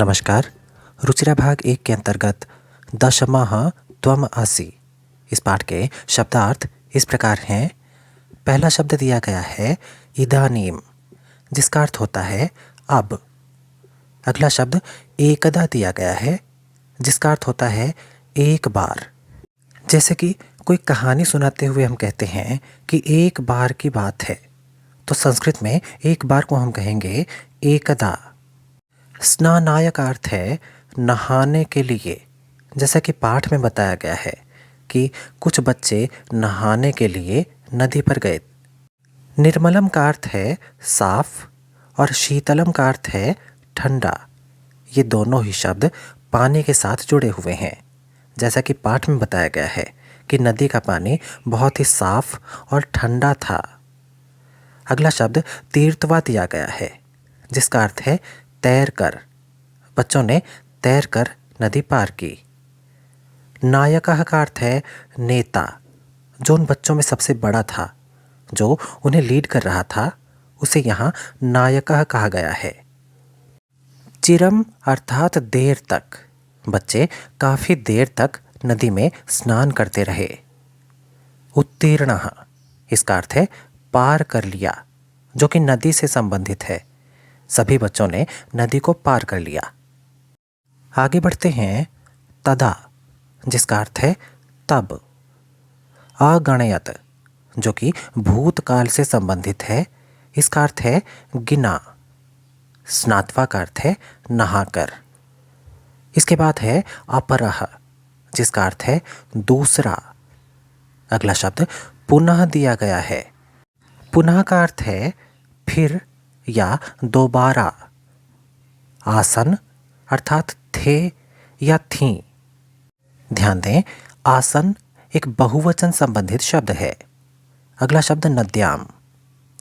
नमस्कार। रुचिरा भाग 1 के अंतर्गत दशमः त्वम असि इस पाठ के शब्दार्थ इस प्रकार हैं। पहला शब्द दिया गया है इदानीम, जिसका अर्थ होता है अब। अगला शब्द एकदा दिया गया है, जिसका अर्थ होता है एक बार। जैसे कि कोई कहानी सुनाते हुए हम कहते हैं कि एक बार की बात है, तो संस्कृत में एक बार को हम कहेंगे एकदा। स्नानाय का अर्थ है नहाने के लिए। जैसा कि पाठ में बताया गया है कि कुछ बच्चे नहाने के लिए नदी पर गए। निर्मलम का अर्थ है साफ और शीतलम का अर्थ है ठंडा। ये दोनों ही शब्द पानी के साथ जुड़े हुए हैं। जैसा कि पाठ में बताया गया है कि नदी का पानी बहुत ही साफ और ठंडा था। अगला शब्द तीर्थवा दिया गया है, जिसका अर्थ है तैर कर। बच्चों ने तैर कर नदी पार की। नायकः का अर्थ है नेता। जो उन बच्चों में सबसे बड़ा था, जो उन्हें लीड कर रहा था, उसे यहाँ नायकः कहा गया है। चिरम अर्थात देर तक। बच्चे काफी देर तक नदी में स्नान करते रहे। उत्तीर्णः इसका अर्थ है पार कर लिया, जो कि नदी से संबंधित है। सभी बच्चों ने नदी को पार कर लिया। आगे बढ़ते हैं। तदा, जिसका अर्थ है तब। अगणयत, जो कि भूतकाल से संबंधित है, इसका अर्थ है गिना। स्नात्वा का अर्थ है नहाकर। इसके बाद है अपरः, जिसका अर्थ है दूसरा। अगला शब्द पुनः दिया गया है। पुनः का अर्थ है फिर या दोबारा। आसन अर्थात थे या थीं। ध्यान दें, आसन एक बहुवचन संबंधित शब्द है। अगला शब्द नद्याम,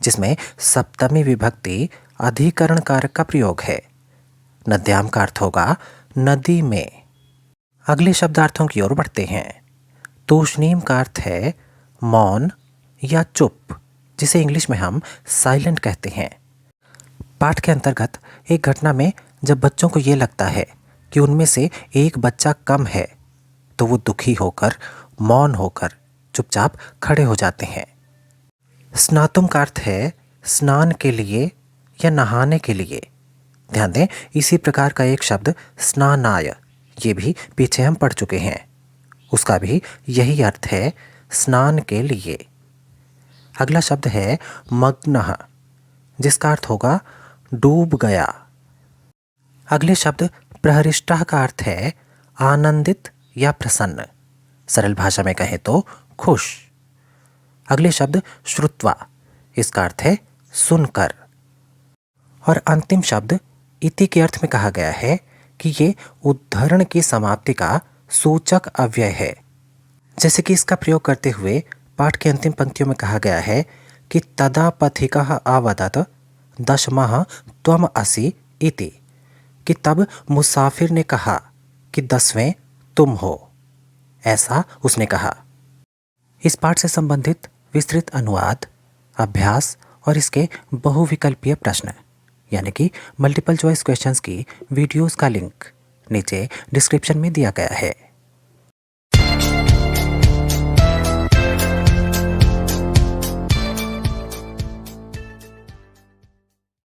जिसमें सप्तमी विभक्ति अधिकरण कारक का प्रयोग है। नद्याम का अर्थ होगा नदी में। अगले शब्दार्थों की ओर बढ़ते हैं। तूष्णीम का अर्थ है मौन या चुप, जिसे इंग्लिश में हम साइलेंट कहते हैं। पाठ के अंतर्गत एक घटना में जब बच्चों को ये लगता है कि उनमें से एक बच्चा कम है, तो वो दुखी होकर, मौन होकर चुपचाप खड़े हो जाते हैं। स्नातुम का अर्थ है स्नान के लिए या नहाने के लिए। ध्यान दें, इसी प्रकार का एक शब्द स्नानाय, ये भी पीछे हम पढ़ चुके हैं। उसका भी यही अर्थ है, स्नान के लिए। अगला शब्द है मग्नः, जिसका अर्थ होगा डूब गया। अगले शब्द प्रहरिष्टः का अर्थ है आनंदित या प्रसन्न। सरल भाषा में कहें तो खुश। अगले शब्द श्रुत्वा, इसका अर्थ है सुनकर। और अंतिम शब्द इति के अर्थ में कहा गया है कि ये उद्धरण की समाप्ति का सूचक अव्यय है। जैसे कि इसका प्रयोग करते हुए पाठ के अंतिम पंक्तियों में कहा गया है कि तदा पथिकः अवदत् दशमः त्वम असि इति, कि तब मुसाफिर ने कहा कि 10वें तुम हो, ऐसा उसने कहा। इस पाठ से संबंधित विस्तृत अनुवाद, अभ्यास और इसके बहुविकल्पीय प्रश्न यानी कि मल्टीपल चॉइस क्वेश्चंस की वीडियोस का लिंक नीचे डिस्क्रिप्शन में दिया गया है।